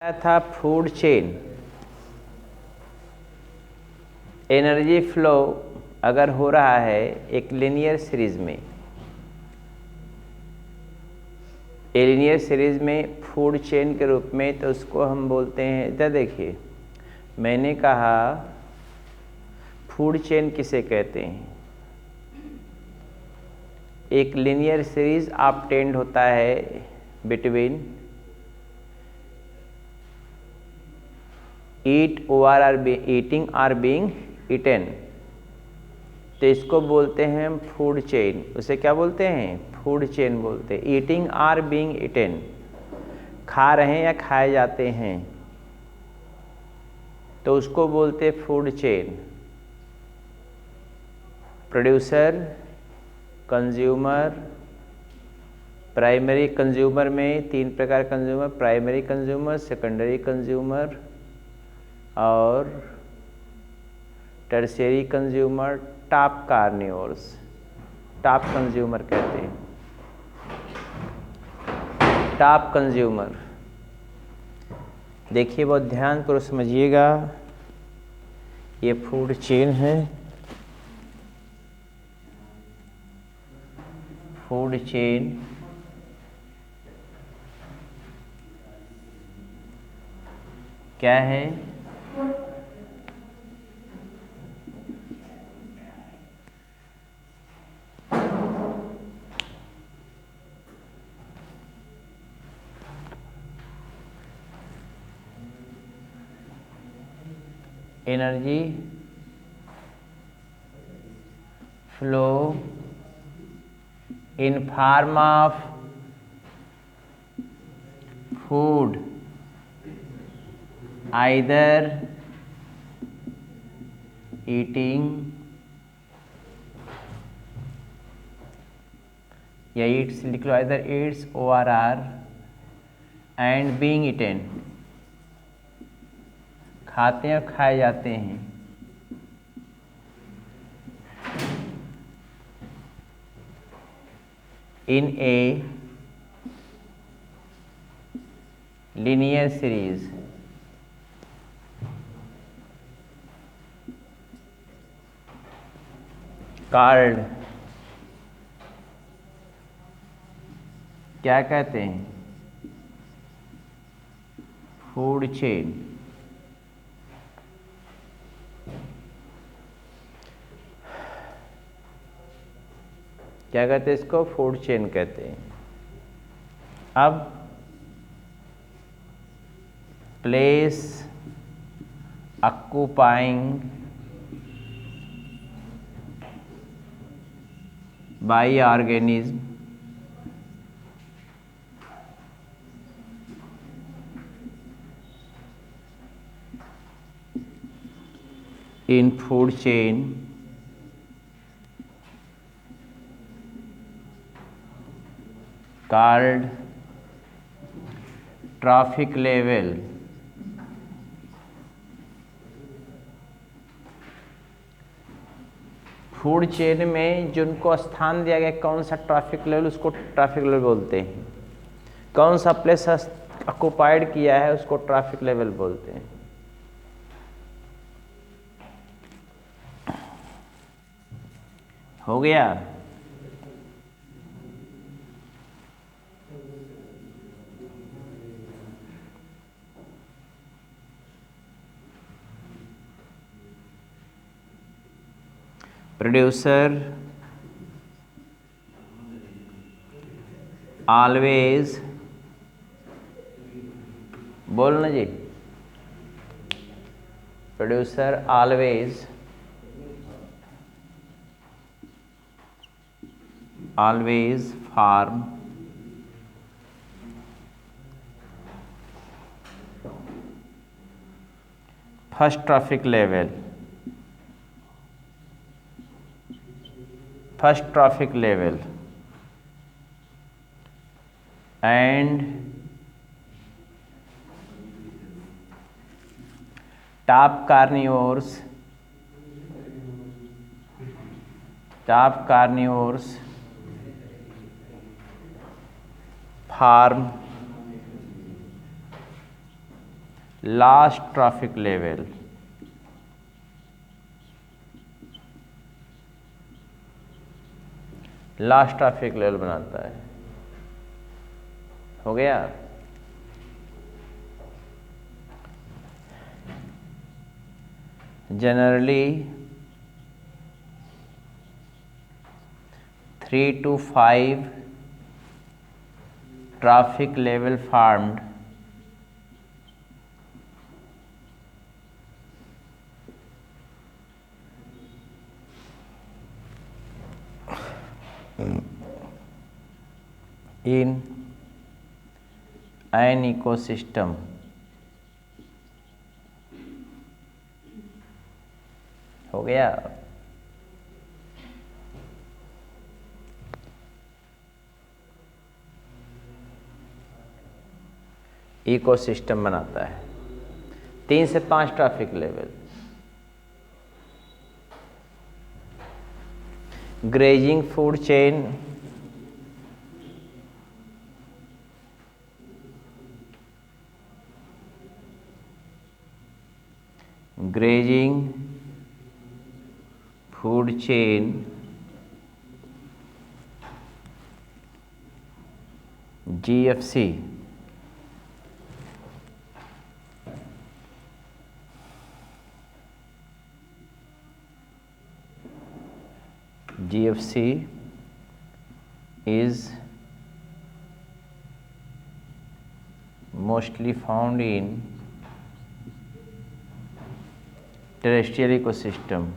था food chain. Energy flow अगर हो रहा है एक लीनियर सीरीज में, लीनियर सीरीज में फूड चेन के रूप में, तो उसको हम बोलते हैं। इधर देखिए, मैंने कहा फूड चेन किसे कहते हैं। एक लीनियर सीरीज ऑब्टेन्ड होता है बिटवीन ईटिंग और बीइंग ईटन, तो इसको बोलते हैं हम फूड चेन। उसे क्या बोलते हैं? फूड चेन बोलते हैं। ईटिंग और बीइंग ईटन, खा रहे हैं या खाए जाते हैं, तो उसको बोलते हैं food chain. Producer, consumer, primary consumer में तीन प्रकार consumer, primary consumer, secondary consumer और tertiary consumer, top carnivores, top consumer कहते हैं। टॉप कंज्यूमर, देखिए बहुत ध्यान करो, समझिएगा। ये फूड चेन है, फूड चेन क्या है? Energy flow in form of food either eating या ईट्स, लिख लो, either eats ORR and being eaten, खाते हैं और खाए जाते हैं। In a linear series called, क्या कहते हैं? Food chain. क्या कहते हैं इसको? फूड चेन कहते हैं। अब place occupying by organism in food chain called trophic level। Food chain में जिनको स्थान दिया गया कौन सा ट्रैफिक लेवल, उसको ट्रैफिक लेवल बोलते हैं। कौन सा प्लेस ऑक्युपाइड किया है उसको ट्रैफिक लेवल बोलते हैं। हो गया? प्रोड्यूसर ऑलवेज, बोलना जी, producer always form first trophic level, and top carnivores farm last trophic level, last trophic level बनाता है। हो गया। Generally 3 to 5 traffic level formed in an ecosystem. हो गया। इकोसिस्टम बनाता है। 3 से 5 traffic level. Grazing food chain, grazing food chain, GFC, GFC is mostly found in terrestrial ecosystem,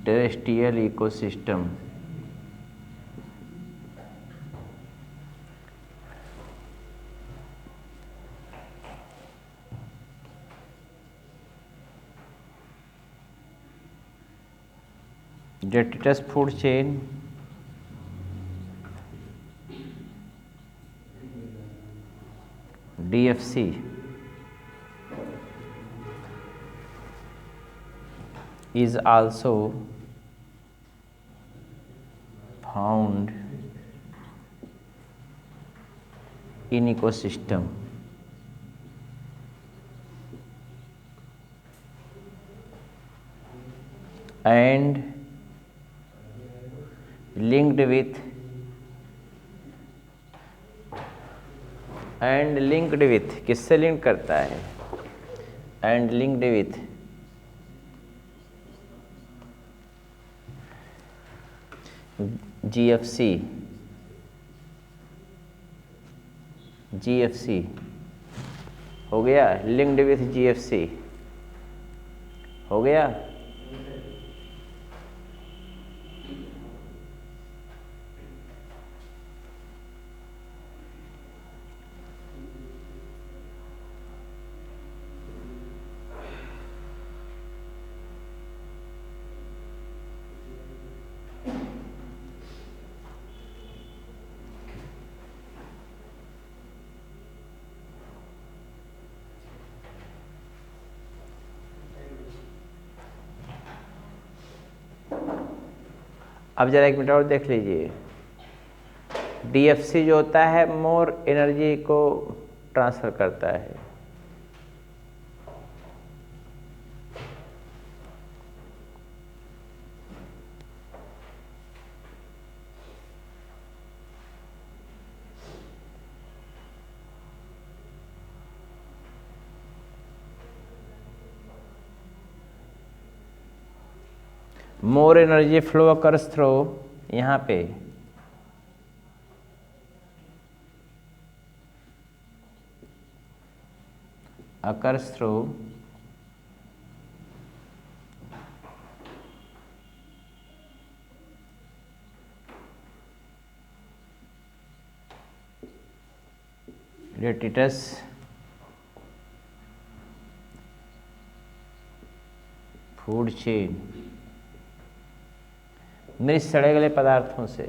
terrestrial ecosystem, detritus food chain, DFC is also found in ecosystem and linked with किससे link करता है? And linked with GFC, GFC हो गया। Linked with GFC हो गया। अब जरा एक मिनट और देख लीजिए। DFC जो होता है मोर एनर्जी को ट्रांसफर करता है। More energy flow occurs through, यहाँ पे occurs through detritus food chain, मृत सड़े गले पदार्थों से।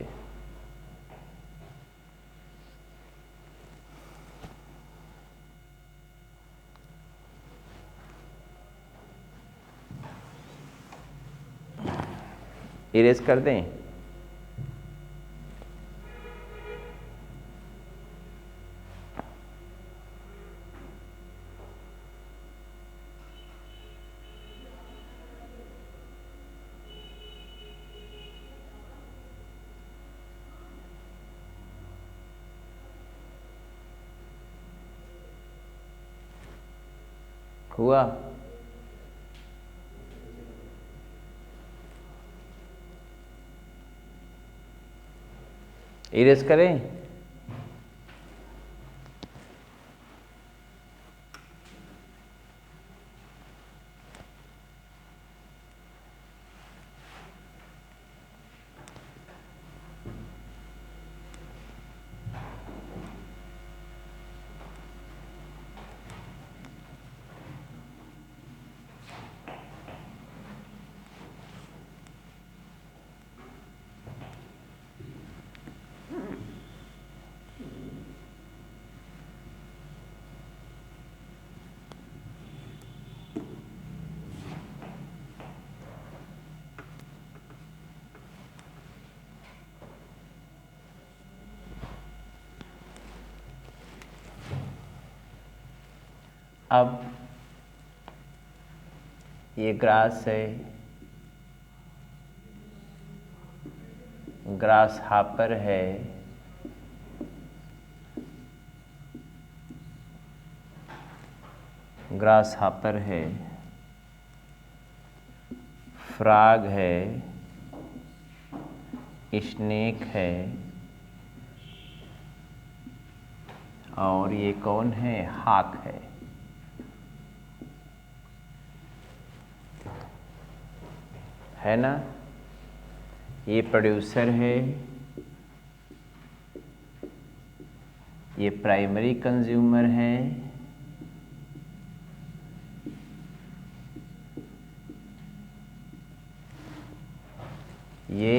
इरेज कर दें। हुआ? इरेज करें? अब ये ग्रास है, ग्रास हापर है, ग्रास हापर है, फ्रॉग है, स्नेक है, और ये कौन है? हाक है। है ना? ये प्रोड्यूसर है, ये प्राइमरी कंज्यूमर है, ये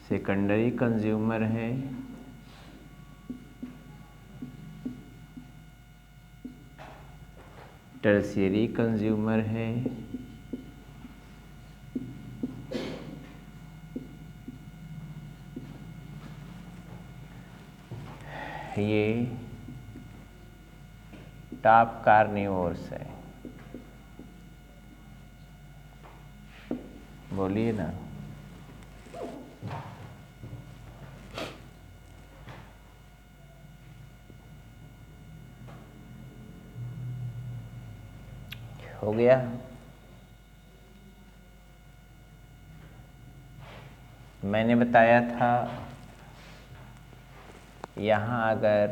सेकेंडरी कंज्यूमर है, टर्शियरी कंज्यूमर है, ये टॉप कार्निवोर्स है। बोलिए ना। हो गया? मैंने बताया था यहाँ अगर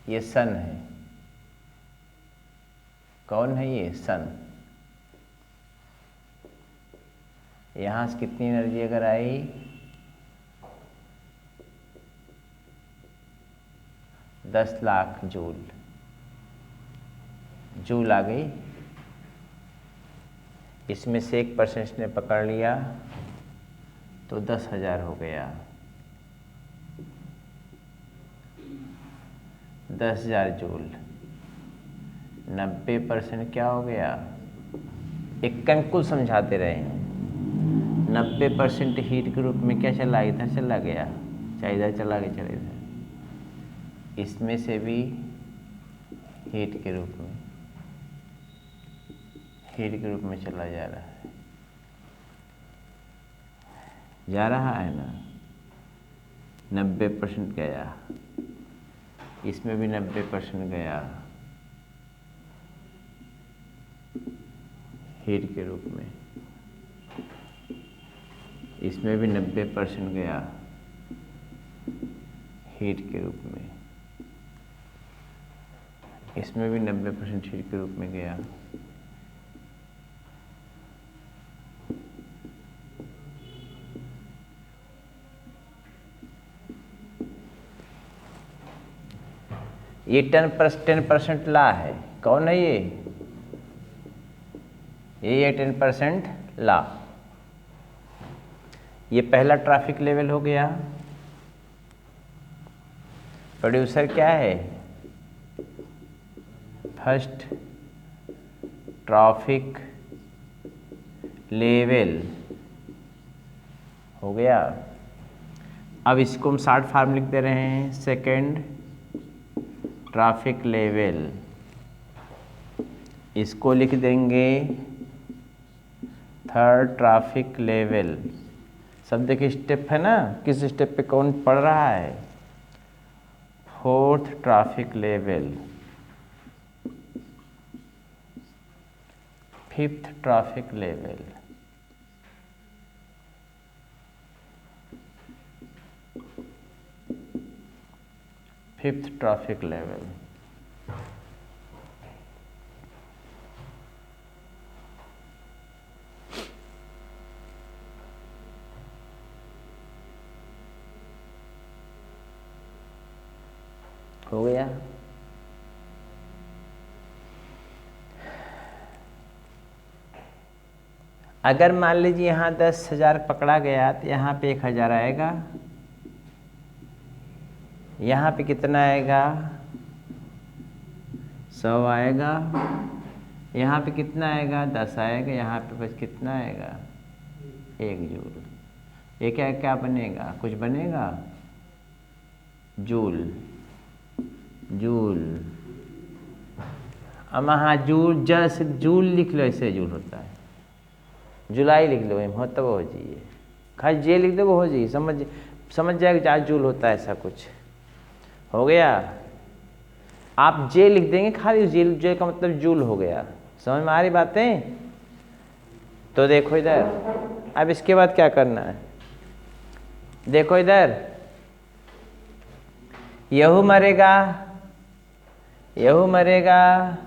ये सन है, कौन है ये? सन। यहाँ से कितनी एनर्जी अगर आई? 10 लाख जूल। जूल आ गई। इसमें से 1% ने पकड़ लिया तो 10,000 हो गया। 10,000 जूल। 90% क्या हो गया? एक कुल समझाते रहे। 90% हीट के रूप में क्या चला? इधर चला गया, चाहे इधर चला गया, चले इधर। इसमें से भी हीट के रूप में, हीट के रूप में चला जा रहा है, जा रहा है ना। 90% गया, इसमें भी 90% गया हीट के रूप में, इसमें भी 90% गया हीट के रूप में, इसमें भी 90% हीट के रूप में गया। ये 10% ला है। कौन है ये? ये 10% ला। ये पहला ट्रैफिक लेवल हो गया। प्रोड्यूसर क्या है? फर्स्ट ट्रैफिक लेवल हो गया। अब इसको हम शॉर्ट फॉर्म लिख दे रहे हैं। सेकेंड ट्रैफिक लेवल, इसको लिख देंगे थर्ड ट्रैफिक लेवल। सब देखिए स्टेप है ना, किस स्टेप पे कौन पढ़ रहा है। Fourth traffic level, fifth traffic level, fifth traffic level. हो गया। अगर मान लीजिए यहाँ 10,000 पकड़ा गया तो यहाँ पे 1,000 आएगा, यहाँ पे कितना आएगा 100 आएगा, यहाँ पे कितना आएगा 10 आएगा, यहाँ पे बस कितना आएगा 1 जूल। ये क्या क्या बनेगा, कुछ बनेगा, जूल, जूल। अब हाँ जूल, जैसे जूल लिख लो ऐसे जूल होता है, जुलाई लिख लो वही हो तब हो जाइए, खाली जे लिख दो वो हो जाइए, समझ जाएगा जहाँ जूल होता है ऐसा कुछ। हो गया। आप जे लिख देंगे खाली, जे का मतलब जूल हो गया। समझ में आ रही बातें? तो देखो इधर, अब इसके बाद क्या करना है, देखो इधर, यहू मरेगा, यहू मरेगा,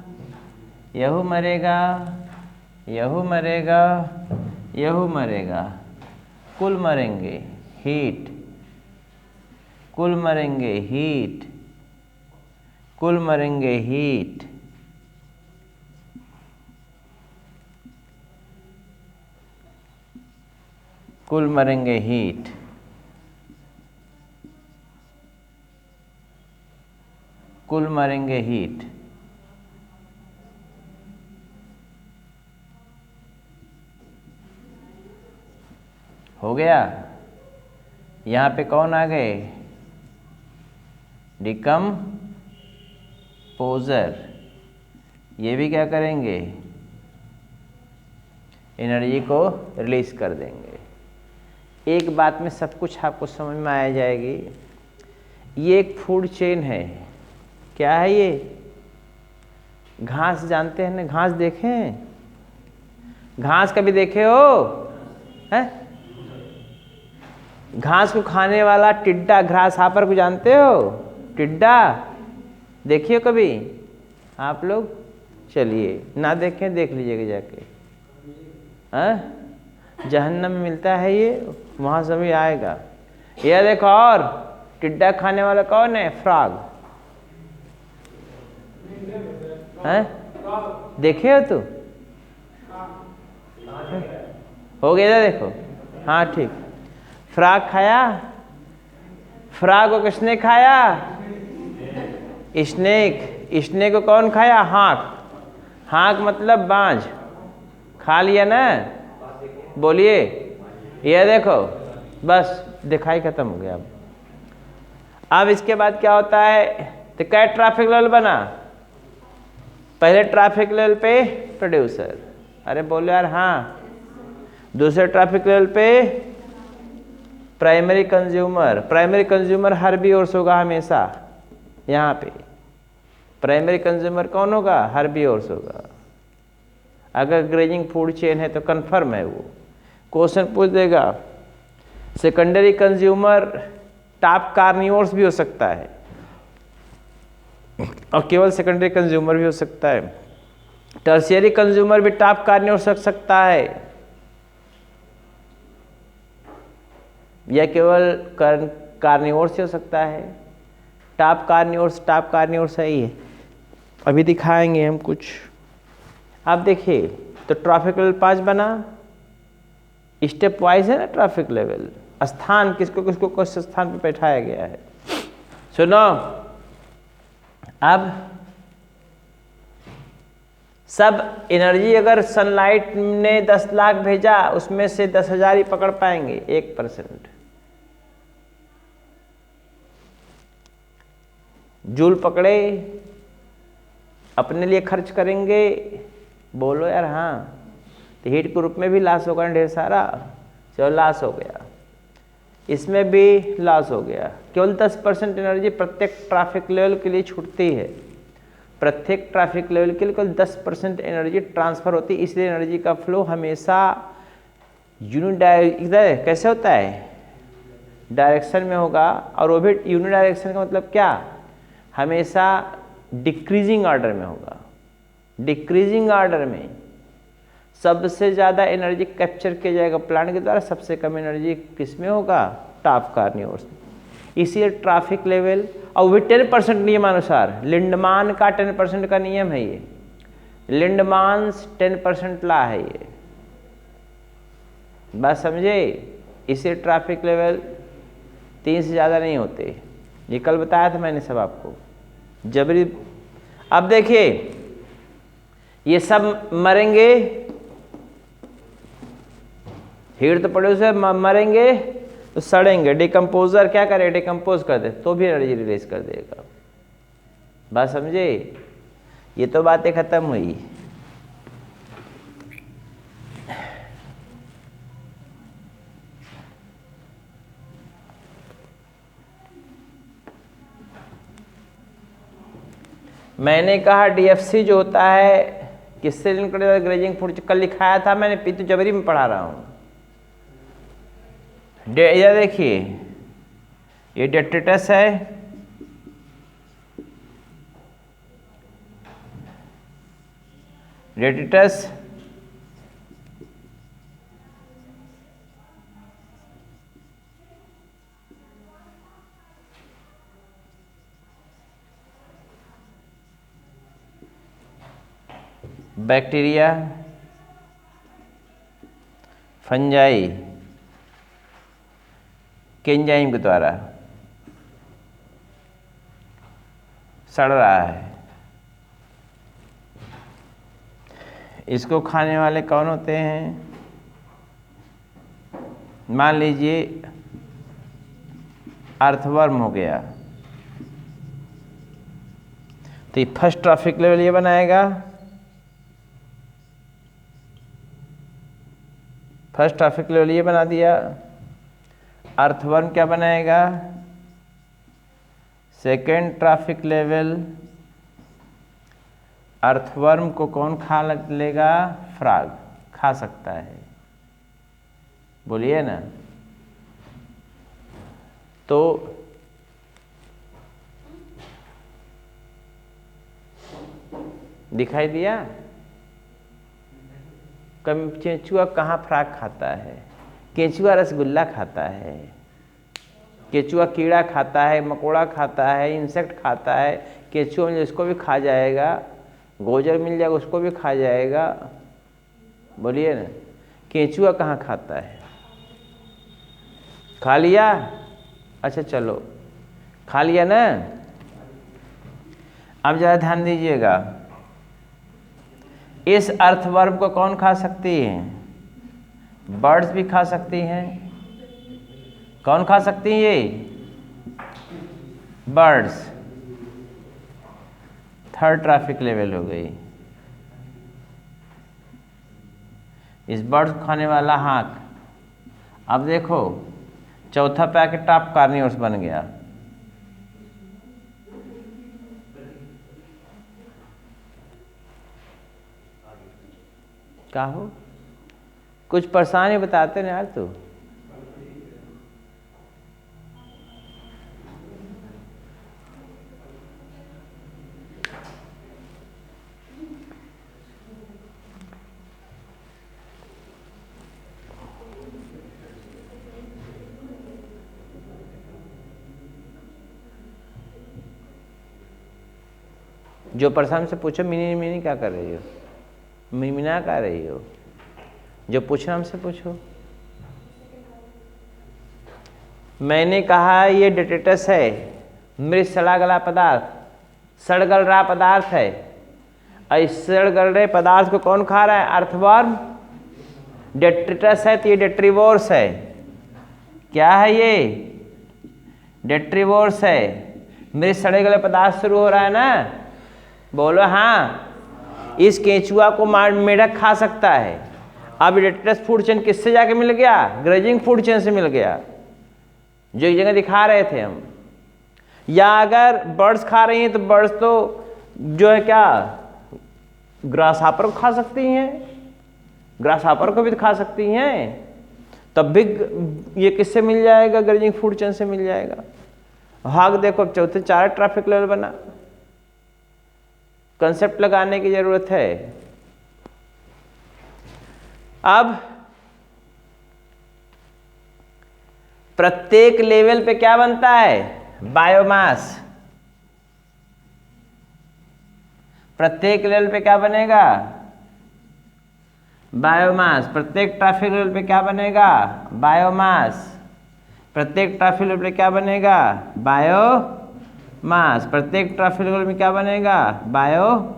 यहू मरेगा, यहू मरेगा, यहू मरेगा, कुल मरेंगे हीट, कुल मरेंगे हीट, कुल मरेंगे हीट। कुल मरेंगे हीट। कुल मरेंगे हीट। हो गया। यहाँ पे कौन आ गए, डिकम्पोजर। ये भी क्या करेंगे, एनर्जी को रिलीज कर देंगे। एक बात में सब कुछ आपको समझ में आ जाएगी। ये एक फूड चेन है। क्या है ये, घास जानते हैं ना, घास देखे हैं, घास कभी देखे हो हैं? घास को खाने वाला टिड्डा, ग्रास हापर को जानते हो, टिड्डा देखिए कभी आप लोग? चलिए ना देखें देख लीजिएगा जाके, हैं? जहन्नम में मिलता है ये, वहाँ से भी आएगा। ये देखो, और टिड्डा खाने वाला कौन है, फ्रॉग, हैं? देखे हो तू? हो गया देखो, हाँ ठीक। फ्रॉग खाया, फ्रॉग को किसने खाया, स्नेक। स्नेक को कौन खाया, हाँक। हाँक मतलब बांझ, खा लिया ना, बोलिए। ये देखो बस दिखाई खत्म हो गया। अब इसके बाद क्या होता है, तो क्या ट्रैफिक लेवल बना, पहले ट्रैफिक लेवल पे प्रोड्यूसर, अरे बोलो यार हाँ। दूसरे ट्रैफिक लेवल पे प्राइमरी कंज्यूमर। प्राइमरी कंज्यूमर हर भी और होगा हमेशा, यहाँ पे प्राइमरी कंज्यूमर कौन होगा, हर भी और होगा। अगर ग्रेजिंग फूड चेन है तो कंफर्म है वो। क्वेश्चन पूछ देगा, सेकेंडरी कंज्यूमर टॉप कार्निवोर्स भी हो सकता है, और केवल सेकेंडरी कंज्यूमर भी हो सकता है। टर्शियरी कंज्यूमर भी टॉप कार्निवोर्स हो सकता है, या केवल कार्निवोर्स हो सकता है। टॉप कार्निवोर्स है ही है, अभी दिखाएंगे हम कुछ। आप देखिए तो ट्रैफिक लेवल 5 बना, स्टेप वाइज है ना ट्रैफिक लेवल, स्थान किसको किसको किस स्थान पर बैठाया गया है। सुनो, अब सब एनर्जी अगर सनलाइट ने 10 लाख भेजा, उसमें से 10,000 ही पकड़ पाएंगे, 1%। जूल पकड़े, अपने लिए खर्च करेंगे, बोलो यार हाँ। तो हीट के रूप में भी लॉस होगा ढेर सारा, चलो लॉस हो गया। इसमें भी लॉस हो गया। केवल 10% एनर्जी प्रत्येक ट्रैफिक लेवल के लिए छूटती है। प्रत्येक ट्रैफिक लेवल के लिए केवल 10% एनर्जी ट्रांसफर होती है, इसलिए एनर्जी का फ्लो हमेशा यूनिडायरेक्शन कैसे होता है, डायरेक्शन में होगा। और वो भी यूनिडायरेक्शन का मतलब क्या, हमेशा डिक्रीजिंग ऑर्डर में होगा। डिक्रीजिंग ऑर्डर में सबसे ज़्यादा एनर्जी कैप्चर किया जाएगा प्लांट के द्वारा, सबसे कम एनर्जी किस में होगा, टॉप कार्निवोर्स में। इसीलिए ट्रैफिक लेवल और भी 10% नियमानुसार, लिंडमान का 10% का नियम है ये, लिंडमान्स 10% ला है ये, बात समझे। इसे ट्रैफिक लेवल 3 से ज़्यादा नहीं होते, ये कल बताया था मैंने सब आपको जबरी। अब देखिए ये सब मरेंगे, हीट तो पड़े उसे मरेंगे तो सड़ेंगे, डिकम्पोजर क्या करे, डिकम्पोज कर दे तो भी एनर्जी रिलीज कर देगा, बात समझे। ये तो बातें खत्म हुई। मैंने कहा डीएफसी जो होता है किससे लिंक करता है, ग्रेजिंग फूड, कल लिखाया था मैंने, पितु जबरी में पढ़ा रहा हूँ। ये देखिए ये डेट्रिटस है, डेट्रिटस बैक्टीरिया, फंजाई के एंजाइम के द्वारा सड़ रहा है। इसको खाने वाले कौन होते हैं, मान लीजिए अर्थवर्म हो गया, तो ये फर्स्ट ट्रैफिक लेवल ये बनाएगा, फर्स्ट ट्रैफिक लेवल ये बना दिया। अर्थवर्म क्या बनाएगा, सेकेंड ट्रैफिक लेवल। अर्थवर्म को कौन खा लेगा, फ्रॉग खा सकता है, बोलिए ना। तो दिखाई दिया, केंचुआ कहाँ फ्रॉग खाता है, केंचुआ रसगुल्ला खाता है, केंचुआ कीड़ा खाता है, मकोड़ा खाता है, इंसेक्ट खाता है। केंचुआ में इसको भी खा जाएगा, गोजर मिल जाएगा उसको भी खा जाएगा, बोलिए ना। केंचुआ कहाँ खाता है, खा लिया, अच्छा चलो खा लिया ना। अब ज़रा ध्यान दीजिएगा, इस अर्थवर्म को कौन खा सकती है, बर्ड्स भी खा सकती हैं। कौन खा सकती हैं, ये बर्ड्स। थर्ड ट्रैफिक लेवल हो गई, इस बर्ड्स को खाने वाला हाँक। अब देखो चौथा पैकेट टॉप कार्निवोरस बन गया। क्या हो, कुछ परेशानी बताते ना यार तू। जो परेशान से पूछो, मिनी मिनी क्या कर रही हो, मिमिना कर रही हो, जो पूछना हमसे पूछो। मैंने कहा ये डेट्रिटस है, मृत सड़ा गला पदार्थ, सड़ गल रहा पदार्थ है। इस सड़ गल रहे पदार्थ को कौन खा रहा है, अर्थवर्म। डेट्रिटस है तो ये डेट्रीवोर्स है। क्या है ये, डेट्रीवोर्स है। मृत सड़े गले पदार्थ शुरू हो रहा है ना, बोलो हाँ। इस केंचुआ को मेढक खा सकता है। अब डेट्रिटस फूड चेन किससे जाके मिल गया, ग्रेजिंग फूड चेन से मिल गया। जो एक जगह दिखा रहे थे हम। या अगर बर्ड्स खा रही हैं तो बर्ड्स तो जो है क्या ग्रास हॉपर को खा सकती हैं, ग्रास हॉपर को भी खा सकती हैं, तब भी ये किससे मिल जाएगा? ग्रेजिंग फूड चेन से मिल जाएगा। हाग देखो चौथे चार ट्रैफिक लेवल बना। कंसेप्ट लगाने की जरूरत है। अब प्रत्येक लेवल पे क्या बनता है? बायोमास। प्रत्येक लेवल पे क्या बनेगा? बायोमास। प्रत्येक ट्रैफिक लेवल पे क्या बनेगा? बायोमास। प्रत्येक ट्रैफिक लेवल पे क्या बनेगा? बायोमास। प्रत्येक ट्रैफिक लेवल में क्या बनेगा? बायोमास।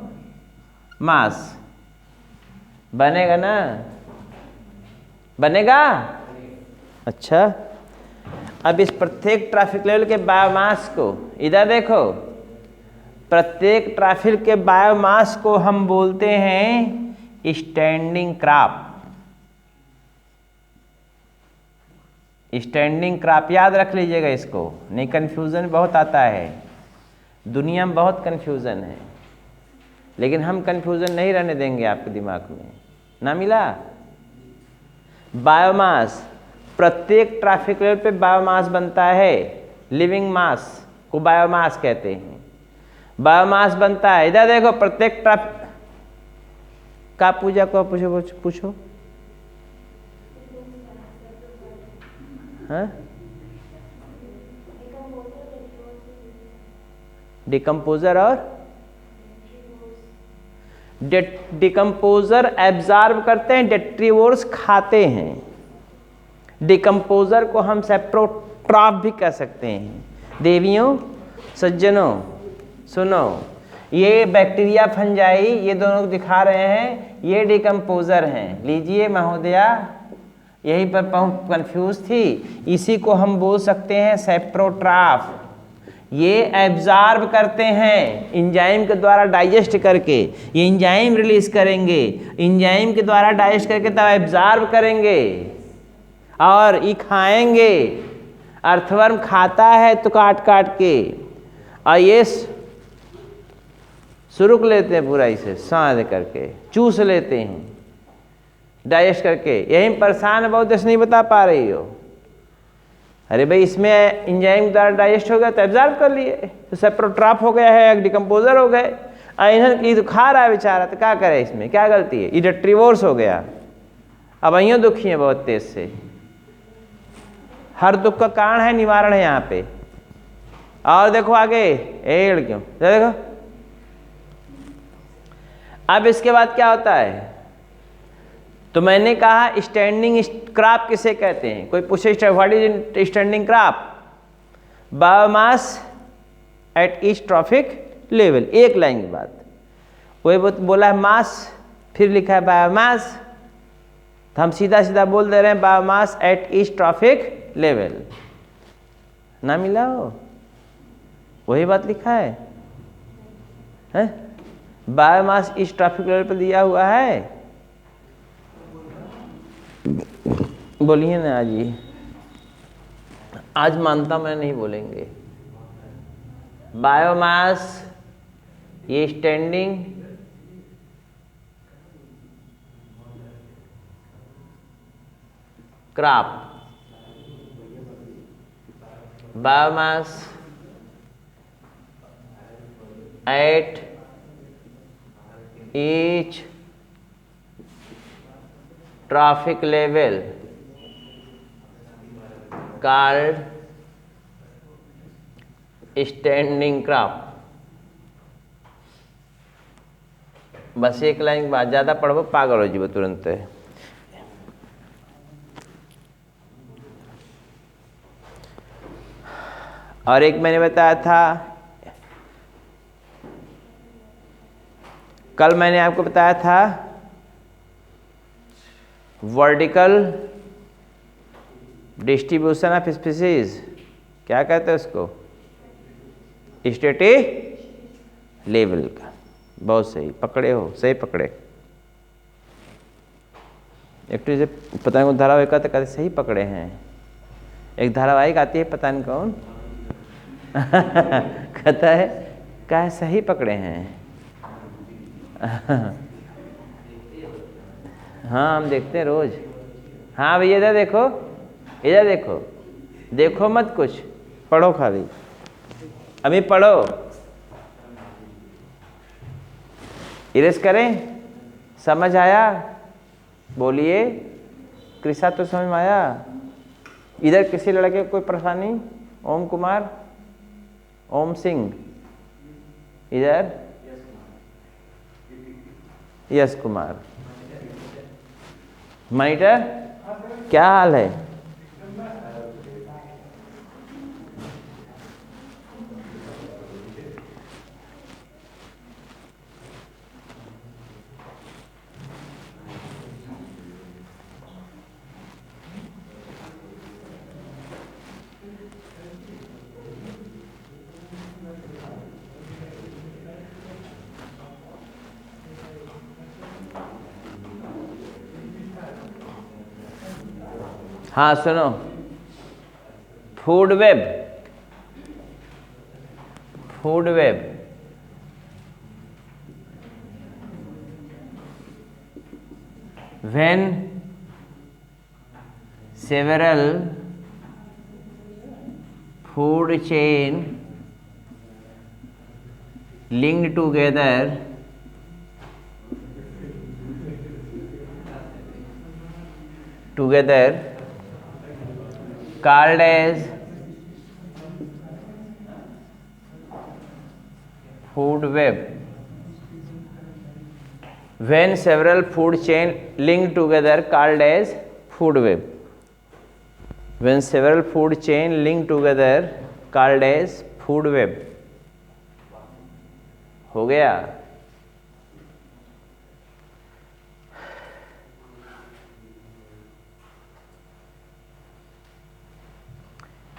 बनेगा ना? बनेगा? अच्छा, अब इस प्रत्येक ट्रैफिक लेवल के बायोमास को इधर देखो, प्रत्येक ट्रैफिक के बायोमास को हम बोलते हैं स्टैंडिंग क्रॉप। स्टैंडिंग क्रॉप याद रख लीजिएगा इसको, नहीं कंफ्यूजन बहुत आता है, दुनिया में बहुत कंफ्यूजन है, लेकिन हम कंफ्यूजन नहीं रहने देंगे आपके दिमाग में। ना मिला? बायोमास, प्रत्येक ट्रैफिक लेवल पे बायोमास बनता है। लिविंग मास को बायोमास कहते हैं। बायोमास बनता है, इधर देखो प्रत्येक ट्रैफिक का पूजा को पूछो हाँ? डिकम्पोजर और डिकम्पोजर एब्जॉर्ब करते हैं, डेट्रीवोर्स खाते हैं। डिकम्पोजर को हम सेप्रोट्रॉफ भी कह सकते हैं। देवियों सज्जनों सुनो, ये बैक्टीरिया फंजाई ये दोनों दिखा रहे हैं, ये डिकम्पोजर हैं। लीजिए महोदया, यहीं पर कंफ्यूज थी, इसी को हम बोल सकते हैं सेप्रोट्रॉफ। ये एब्जॉर्ब करते हैं एंजाइम के द्वारा डाइजेस्ट करके, ये एंजाइम रिलीज करेंगे, एंजाइम के द्वारा डाइजेस्ट करके तब एब्जॉर्ब करेंगे और ये खाएंगे। अर्थवर्म खाता है तो काट काट के, और ये सुरुक लेते हैं पूरा, इसे सांध करके चूस लेते हैं डाइजेस्ट करके। यही परेशान बहुत देश नहीं बता पा रही हो। अरे भाई इसमें एंजाइम द्वारा डाइजेस्ट हो गया तो एब्जॉर्ब कर लिए, तो सेप्रोट्रॉफ हो गया है, डिकम्पोजर हो गए। ये तो खा रहा है बेचारा, तो क्या करे, इसमें क्या गलती है? ये डेट्रीवोर्स हो गया। अब अइयों दुखी है बहुत तेज से। हर दुख का कारण है, निवारण है यहाँ पे। और देखो आगे, ए लड़कियों देखो, अब इसके बाद क्या होता है? तो मैंने कहा स्टैंडिंग क्रॉप किसे कहते हैं? कोई पूछे what is standing crop? Biomass at each trophic level. एक लाइन की बात, वही बोला है मास, फिर लिखा है बायोमास, तो हम सीधा सीधा बोल दे रहे हैं biomass at each trophic level. ना मिला हो? वही बात लिखा है? बायोमास ईच ट्रॉफिक लेवल पर दिया हुआ है। बोलिए ना आज, ये आज मानता मैं नहीं बोलेंगे। बायोमास ये standing crop, biomass at each trophic level called standing crop. बस एक लाइन के बाद ज्यादा पढ़ो पागल हो जीवो तुरंत। और एक मैंने बताया था, कल मैंने आपको बताया था वर्टिकल डिस्ट्रीब्यूशन ऑफ स्पीसीज, क्या कहते हैं उसको? स्टेटी लेवल का। बहुत सही पकड़े हो, सही पकड़े। एक तो जैसे पता है धारावाहिक कहते सही पकड़े हैं। एक धारावाहिक आती है, पता नहीं कौन कहता है क्या सही पकड़े हैं। हाँ हम देखते हैं रोज। हाँ भैया इधर देखो, इधर देखो, देखो मत कुछ, पढ़ो खाली, अभी पढ़ो। इरेज करें, समझ आया? बोलिए, कृषा तो समझ में आया? इधर किसी लड़के को कोई परेशानी? ओम कुमार, ओम सिंह, इधर यश कुमार, मॉनिटर क्या हाल है? हाँ सुनो, food web, food web when several food chain linked together called as food web. When several food chain linked together called as food web. When several food chain linked together called as food web. हो गया?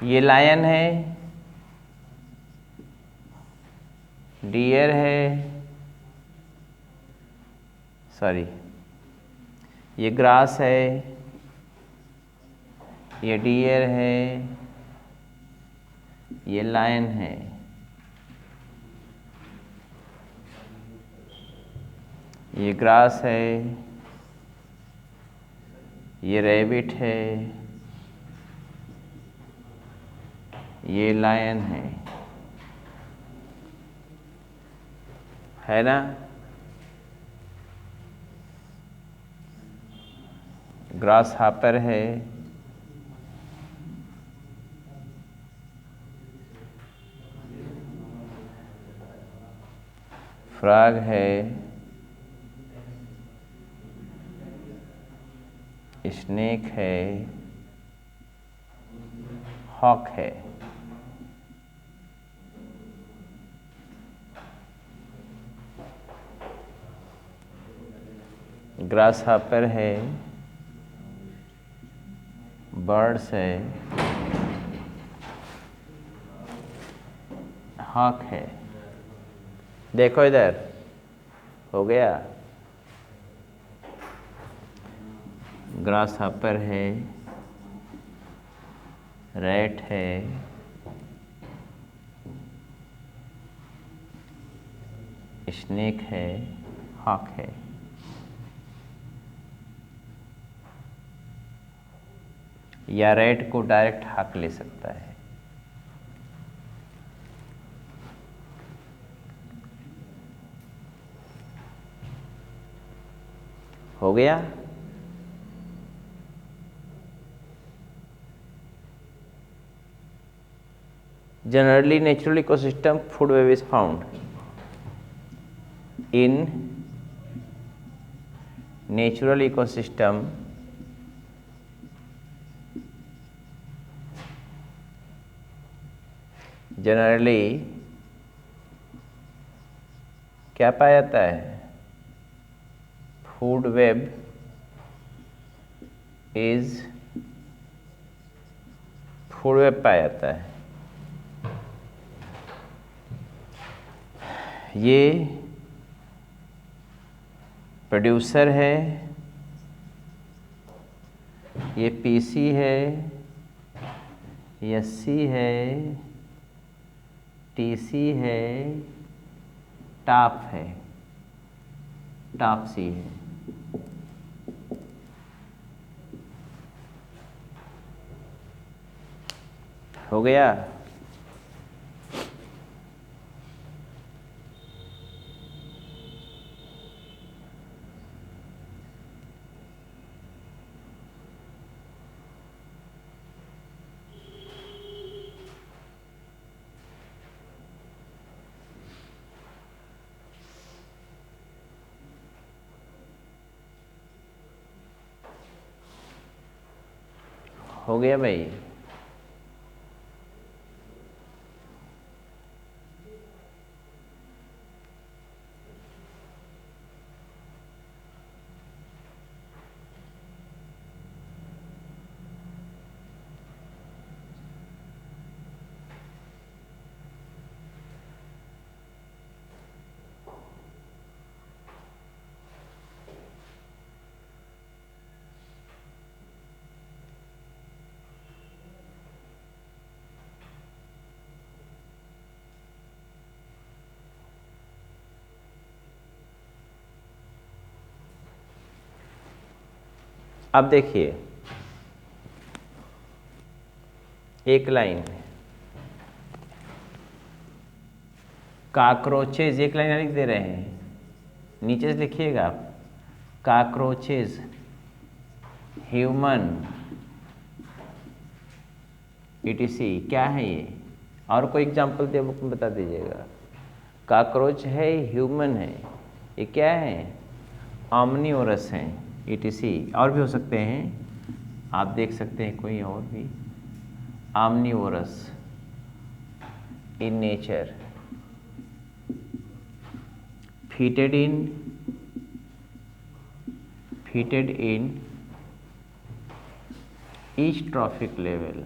ये lion है, dear है, sorry ये grass है, ये dear है, ये लायन है, ये ग्रास है, ये रैबिट है, ये लायन है ना? ग्रास हापर है, फ्रॉग है, स्नेक है, हॉक है। ग्रास हापर है, बर्ड्स है, हॉक है। देखो इधर, हो गया? ग्रास हापर है, रैट है, स्नेक है, हॉक है। या रैट को डायरेक्ट हॉक ले सकता है। हो गया? Generally, natural ecosystem food web is found in natural ecosystem generally क्या पाया जाता है? Food web is food web पाया जाता है। ये प्रोड्यूसर है, ये पीसी है, एससी है, टीसी है, टॉप है, टॉप सी है। हो गया? हो गया भाई? अब देखिए, एक लाइन काकरोचेज, एक लाइन लिख दे रहे हैं, नीचे से लिखिएगा आप, काकरोचेज, ह्यूमन, ETC, क्या है ये? और कोई एग्जाम्पल दे बता दीजिएगा। काकरोच है, ह्यूमन है, ये क्या है? ऑमनीवोरस हैं, ETC। और भी हो सकते हैं, आप देख सकते हैं कोई और भी। Omnivorous in nature, fitted in each trophic level,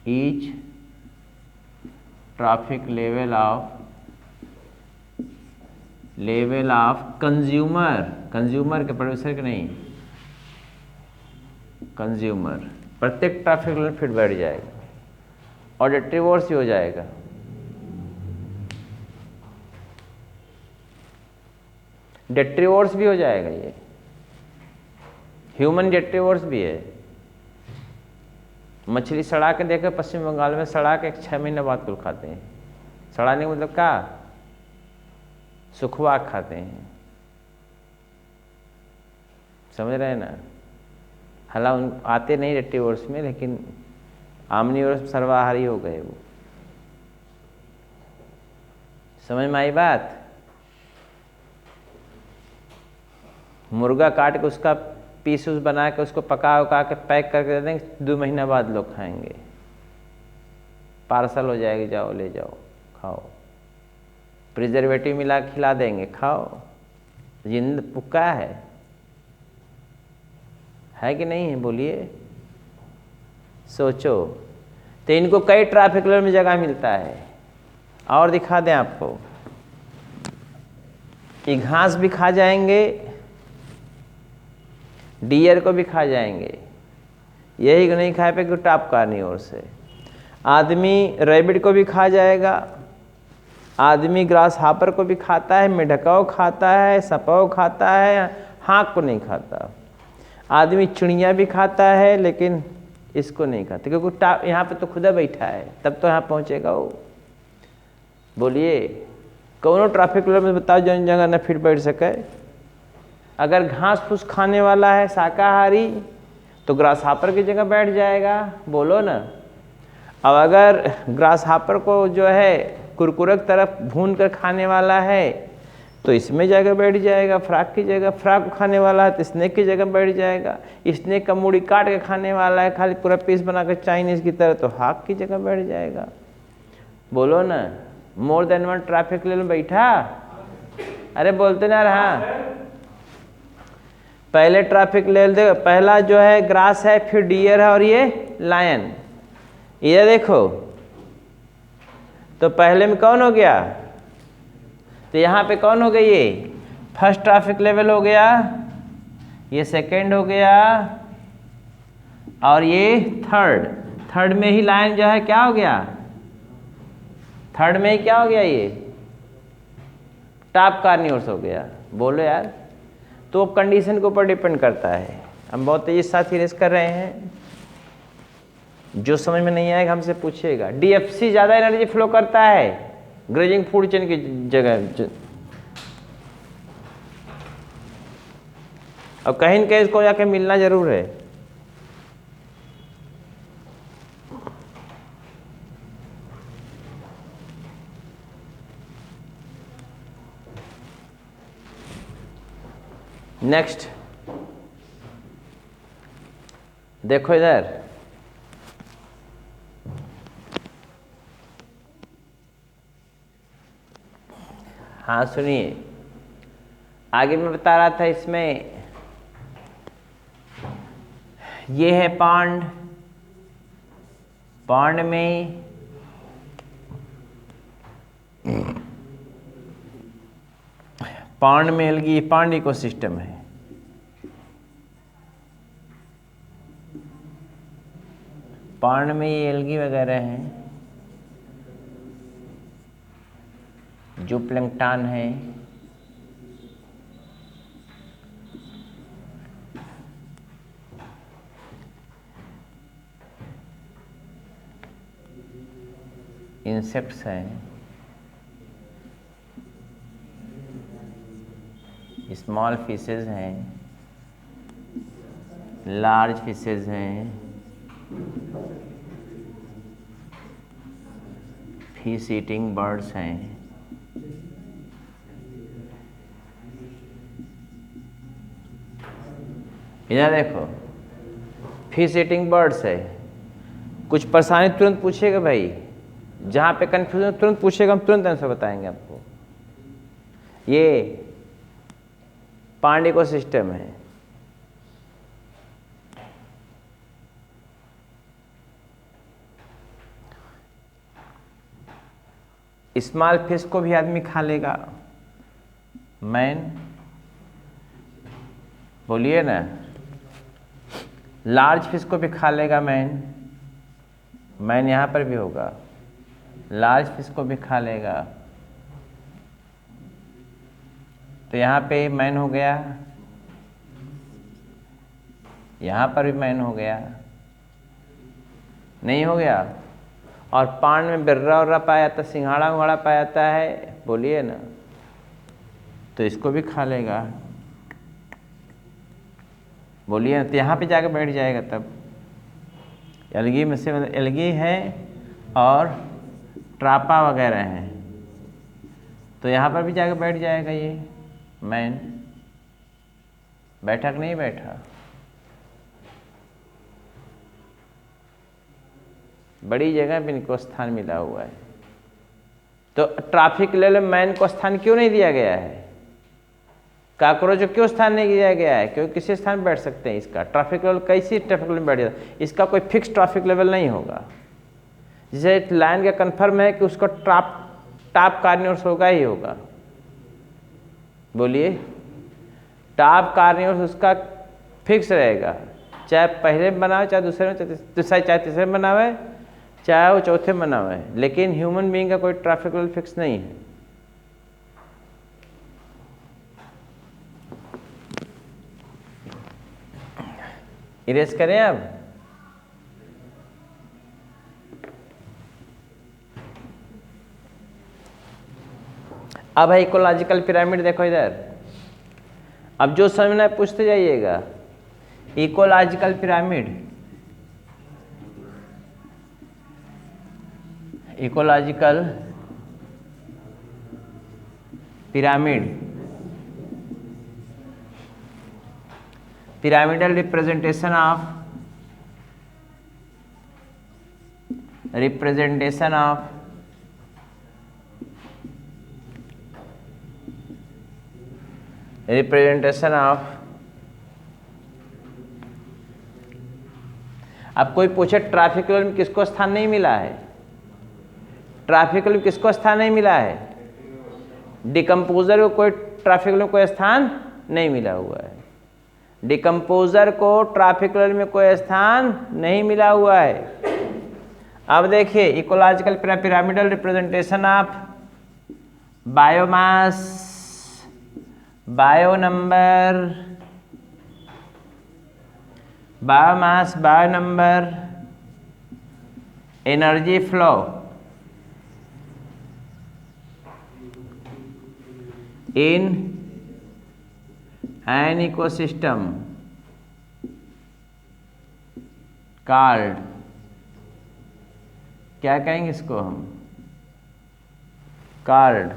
each trophic level of consumer के, प्रोड्यूसर के नहीं, कंज्यूमर, प्रत्येक ट्रैफिक लेवल फिट बैठ जाएगा और डेट्रीवोर्स भी हो जाएगा। डेट्रीवोर्स भी हो जाएगा, ये ह्यूमन डेट्रीवोर्स भी है। मछली सड़ा के देखो, पश्चिम बंगाल में सड़ा के 6 महीने बाद कुल खाते हैं। सड़ाने का मतलब क्या? सुखवा खाते हैं, समझ रहे हैं ना? हालांकि आते नहीं डेट्रीवोर्स में, लेकिन ऑमनीवोरस सर्वाहारी हो गए वो। समझ में आई बात? मुर्गा काट के उसका पीस बना के उसको पका उका के पैक करके दे देंगे, 2 महीना बाद लोग खाएंगे, पार्सल हो जाएगी, जाओ ले जाओ खाओ। प्रिजर्वेटिव मिला के खिला देंगे, खाओ। जिंद पुक्का है कि नहीं है? बोलिए, सोचो। तो इनको कई ट्रैफिक लेवल में जगह मिलता है। और दिखा दें आपको, ये घास भी खा जाएंगे, डियर को भी खा जाएंगे, यही नहीं खा पे कि टॉप कार्निवोर से। आदमी रैबिट को भी खा जाएगा, आदमी ग्रास हापर को भी खाता है, मेढका खाता है, सपाव खाता है, हाँक को नहीं खाता। आदमी चिड़िया भी खाता है, लेकिन इसको नहीं खाता, क्योंकि यहाँ पे तो खुदा बैठा है, तब तो यहाँ पहुँचेगा वो। बोलिए, कौनो ट्रैफिक लेवल में बताओ जन जगह न फिट बैठ सके। अगर घास फूस खाने वाला है शाकाहारी, तो ग्रास हापर की जगह बैठ जाएगा, बोलो ना। अब अगर ग्रास हापर को जो है कुरकुरे की तरफ भून कर खाने वाला है, तो इसमें जगह बैठ जाएगा, फ्राक की जगह। फ्राक खाने वाला है तो स्नेक की जगह बैठ जाएगा। स्नेक का मूड़ी काट के खाने वाला है, खाली पूरा पीस बनाकर चाइनीज की तरह, तो हाक की जगह बैठ जाएगा, बोलो ना। More than one traffic level बैठा, अरे बोलते ना रहा। पहले ट्रैफिक लेवल देखो, पहला जो है ग्रास है, फिर डियर है और ये लायन। ये देखो, तो पहले में कौन हो गया? तो यहाँ पे कौन हो गई? ये फर्स्ट ट्रैफिक लेवल हो गया, ये सेकंड हो गया, और ये थर्ड में ही लाइन जो है क्या हो गया, थर्ड में ही क्या हो गया, ये टॉप कार्नियोर्स हो गया। बोलो यार, तो अब कंडीशन के ऊपर डिपेंड करता है। हम बहुत तेजी से साथ इरेज कर रहे हैं, जो समझ में नहीं आएगा हमसे पूछिएगा। डीएफसी ज़्यादा एनर्जी फ्लो करता है ग्रेजिंग फूड चेन की जगह, और कहीं न कहीं इसको जाके मिलना जरूर है। नेक्स्ट देखो इधर, हाँ सुनिए, आगे मैं बता रहा था इसमें ये है पांड, पांड में एल्गी, पांड इकोसिस्टम है। पांड में ये एल्गी वगैरह हैं, जो प्लैंकटन है, इंसेक्ट्स हैं, स्मॉल फिशेज हैं, लार्ज फिशेज हैं, फिश ईटिंग बर्ड्स हैं। इधर देखो, फिश ईटिंग बर्ड्स है। कुछ परेशानी तुरंत पूछेगा भाई, जहाँ पे कन्फ्यूजन तुरंत पूछेगा, हम तुरंत आंसर बताएंगे आपको। ये पांड इकोसिस्टम है। स्मॉल फिश को भी आदमी खा लेगा, मैन, बोलिए ना, लार्ज फिश को भी खा लेगा मैन यहाँ पर भी होगा, लार्ज फिश को भी खा लेगा। तो यहाँ पे मैन हो गया, यहाँ पर भी मैन हो गया, नहीं हो गया। और पांड में बिर्रा उर्रा पाया जाता, सिंघाड़ा उंघाड़ा पाया जाता है, बोलिए ना, तो इसको भी खा लेगा, बोलिए ना। तो यहाँ पे जाके बैठ जाएगा तब। एल्गी में से एल्गी है और ट्रापा वगैरह हैं, तो यहाँ पर भी जाके बैठ जाएगा ये मैन। बैठा कि नहीं बैठा? बड़ी जगह पे इनको स्थान मिला हुआ है। तो ट्रैफिक लेवल में मैन को स्थान क्यों नहीं दिया गया है? काकरोच को क्यों स्थान नहीं दिया गया है? क्योंकि किसी स्थान बैठ सकते हैं। इसका ट्रैफिक लेवल कैसी ट्रैफिक लेवल में बैठ जाता है, इसका कोई फिक्स ट्रैफिक लेवल नहीं होगा। जैसे लाइन का कन्फर्म है कि उसको टॉप कार्नियोर्स होगा ही होगा, बोलिए, टॉप कार्नियोर्स उसका फिक्स रहेगा, चाहे पहले में बनावे, चाहे दूसरे में, चाहे तीसरे में बनावे, चाहे वो चौथे में बनावे। लेकिन ह्यूमन बीइंग का कोई ट्रैफिक लेवल फिक्स नहीं है। इरेज करें अब है इकोलॉजिकल पिरामिड। देखो इधर, अब जो समझना है पूछते जाइएगा। Ecological pyramid, ecological pyramid, pyramidal representation of अब कोई पूछे ट्रैफिक लेवल में किसको स्थान नहीं मिला है? ट्रैफिक लेवल में किसको स्थान नहीं मिला है? डिकम्पोजर को कोई ट्रैफिक लेवल में कोई स्थान नहीं मिला हुआ है। डिकम्पोजर को ट्राफिकुलर में कोई स्थान नहीं मिला हुआ है। अब देखिए ecological pyramidal representation of biomass, bio number, biomass, bio number, energy flow, in an ecosystem called, क्या कहेंगे इसको हम, कॉल्ड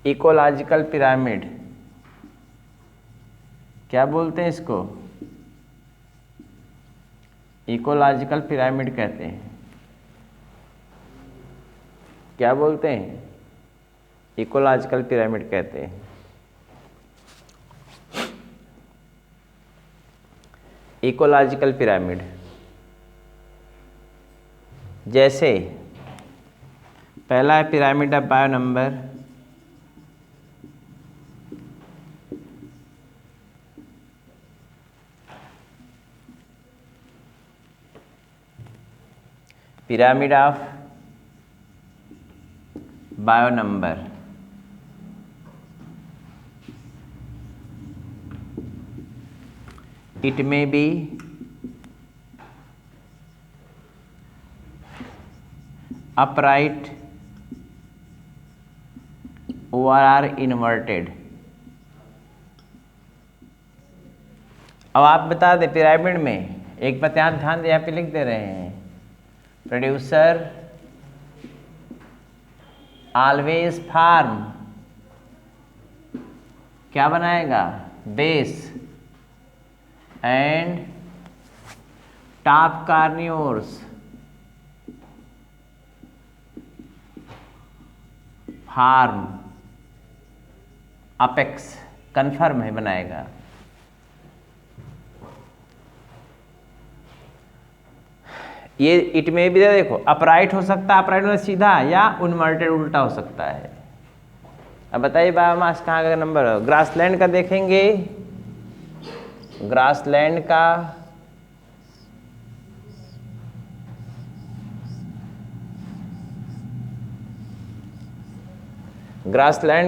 इकोलॉजिकल पिरामिड। क्या बोलते हैं इसको, इकोलॉजिकल पिरामिड कहते हैं। क्या बोलते हैं, इकोलॉजिकल पिरामिड कहते हैं। इकोलॉजिकल पिरामिड जैसे पहला है pyramid of bio number, pyramid of bio number, it may be upright or inverted। अब आप बता दें पिरामिड में एक बात यहाँ ध्यान दे, यहाँ पे लिख दे रहे हैं, प्रोड्यूसर ऑलवेज फार्म, क्या बनाएगा, base and top carnivores form apex, confirm है, बनाएगा। ये इट में भी देखो अपराइट हो सकता है, अपराइट में सीधा, या इनवर्टेड उल्टा हो सकता है। अब बताइए बायोमास कहाँ का नंबर है, ग्रासलैंड का देखेंगे, ग्रासलैंड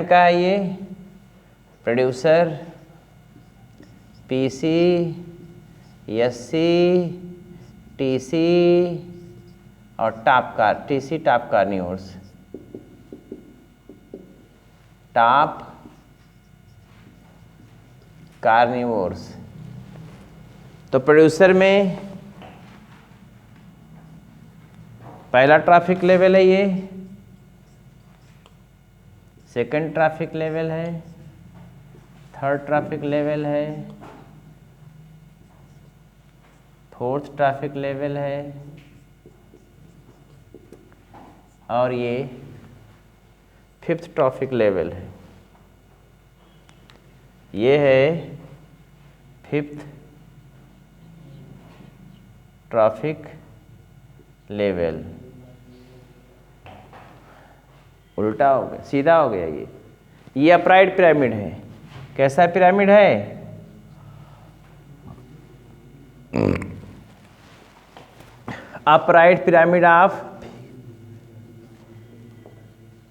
का है ये प्रोड्यूसर पीसी, एससी, टीसी और टीसी टॉप कार्नियोर्स, टॉप कार्निवोर्स। तो प्रोड्यूसर में पहला ट्रैफिक लेवल है, ये सेकंड ट्रैफिक लेवल है, थर्ड ट्रैफिक लेवल है, फोर्थ ट्रैफिक लेवल है, और ये फिफ्थ ट्रैफिक लेवल है। ये है फिफ्थ ट्रैफिक लेवल। उल्टा हो गया, सीधा हो गया। ये अपराइट पिरामिड है। कैसा पिरामिड है, upright pyramid of,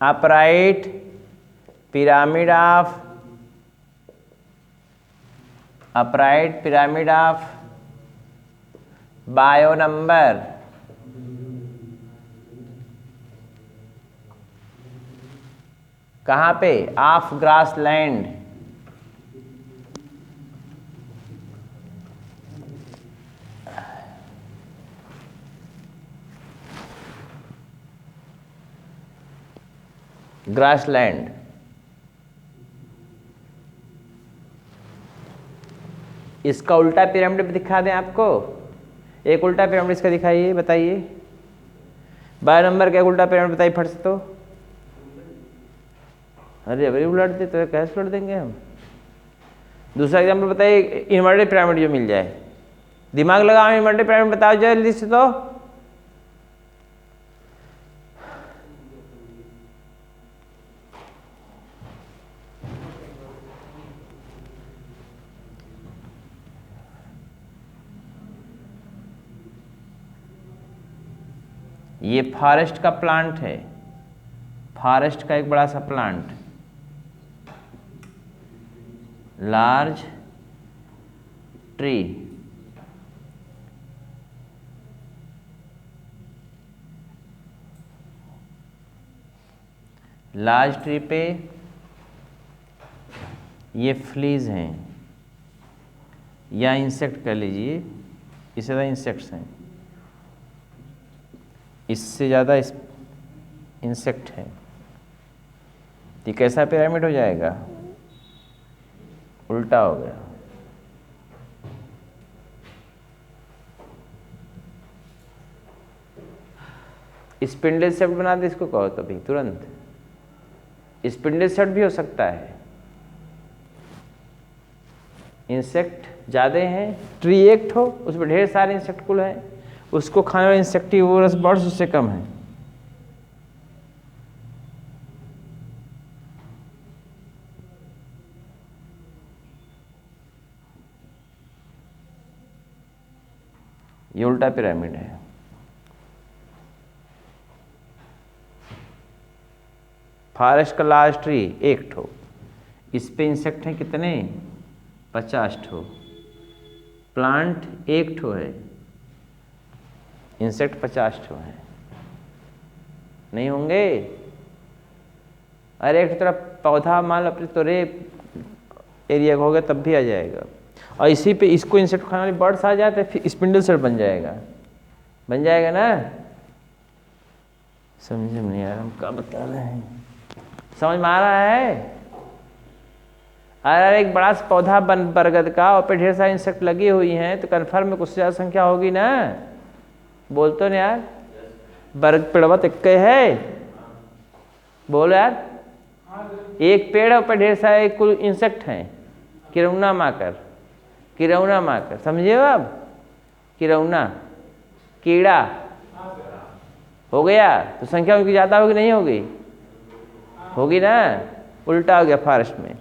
upright pyramid of, upright pyramid of bio number. कहाँ पे, ऑफ ग्रासलैंड। ग्रासलैंड इसका उल्टा पिरामिड भी दिखा दें आपको। एक उल्टा पिरामिड इसका दिखाइए, बताइए बायो नंबर का उल्टा पिरामिड बताइए फट से। तो अरे अभी उलट दे तो कैसे उलट देंगे हम। दूसरा एग्जाम्पल बताइए, इन्वर्टेड पिरामिड जो मिल जाए। दिमाग लगाओ, इन्वर्टेड पिरामिड बताओ जल्दी से। तो ये फॉरेस्ट का प्लांट है, फॉरेस्ट का एक बड़ा सा plant, large tree. Large tree पे ये फ्लीज हैं या इंसेक्ट कह लीजिए, इससे ज़्यादा इंसेक्ट्स हैं, इससे ज़्यादा इंसेक्ट है। तो कैसा पिरामिड हो जाएगा? उल्टा हो गया। स्पिंडल शेप्ड बना दे इसको, कहो तभी तुरंत। स्पिंडल शेप्ड भी हो सकता है। इंसेक्ट ज़्यादा हैं, ट्री एक ठो, उसमें ढेर सारे इंसेक्ट कुल हैं, उसको खाने वाले इंसेक्टिवोरस बर्ड्स उससे कम है। ये उल्टा पिरामिड है। फॉरेस्ट का लार्ज ट्री एक ठो, इस पे इंसेक्ट हैं कितने? 50 ठो। प्लांट एक ठो है, इंसेक्ट 50 ठो है। नहीं होंगे? अरे एक तरफ पौधा मान लो अपने तोरे एरिया का हो गया तब भी आ जाएगा। और इसी पे इसको इंसेक्ट खाने वाले बर्ड्स आ जाते हैं, फिर स्पिंडल सेट बन जाएगा। बन जाएगा ना? समझ में नहीं आ रहा हम क्या बता रहे हैं। समझ में आ रहा है? अरे एक बड़ा सा पौधा बरगद का, और पे ढेर सारी इंसेक्ट लगी हुई हैं, तो कन्फर्म में कुछ ज़्यादा संख्या होगी ना? बोल तो नहीं यार। बरगद पेड़वा तिक्के है, बोलो यार। एक पेड़ है, ऊपर ढेर सारे कुल इंसेक्ट हैं, किरौना माकर, किरौना माकर, समझे हो आप? किरौना, कीड़ा हो गया, तो संख्या उनकी ज़्यादा होगी नहीं होगी? होगी ना? उल्टा हो गया फॉरेस्ट में।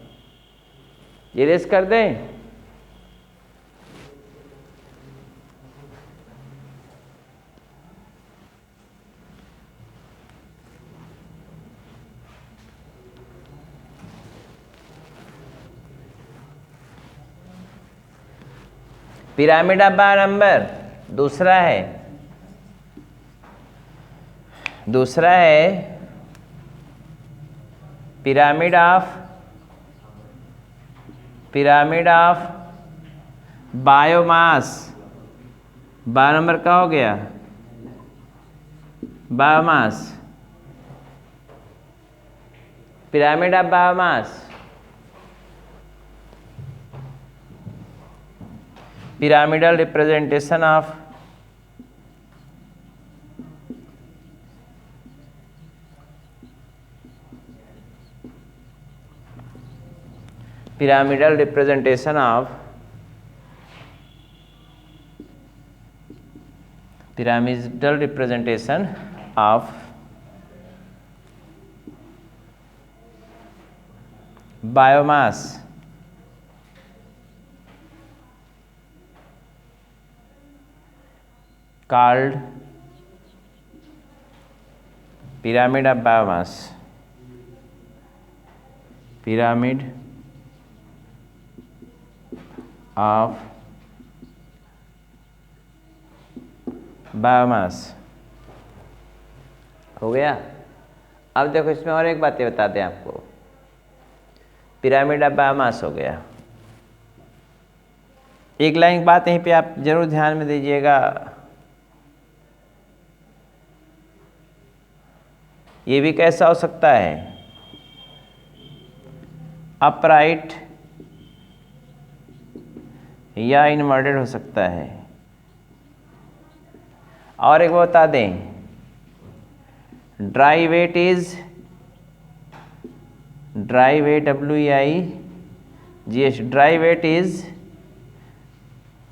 ये रेस कर दें। पिरामिड ऑफ बारह नंबर दूसरा है, दूसरा है पिरामिड ऑफ बायोमास। 12 नंबर का हो गया biomass, pyramid of biomass. pyramidal representation of pyramidal representation of biomass called pyramid of biomass, pyramid of biomass. हो गया। अब देखो इसमें और एक बातें बता दें आपको। पिरामिड ऑफ बायोमास हो गया। एक लाइन बात यहीं पे आप जरूर ध्यान में दीजिएगा, ये भी कैसा हो सकता है? अपराइट या इनवर्टेड हो सकता है। और एक बता दें, dry weight WEIGH, dry weight is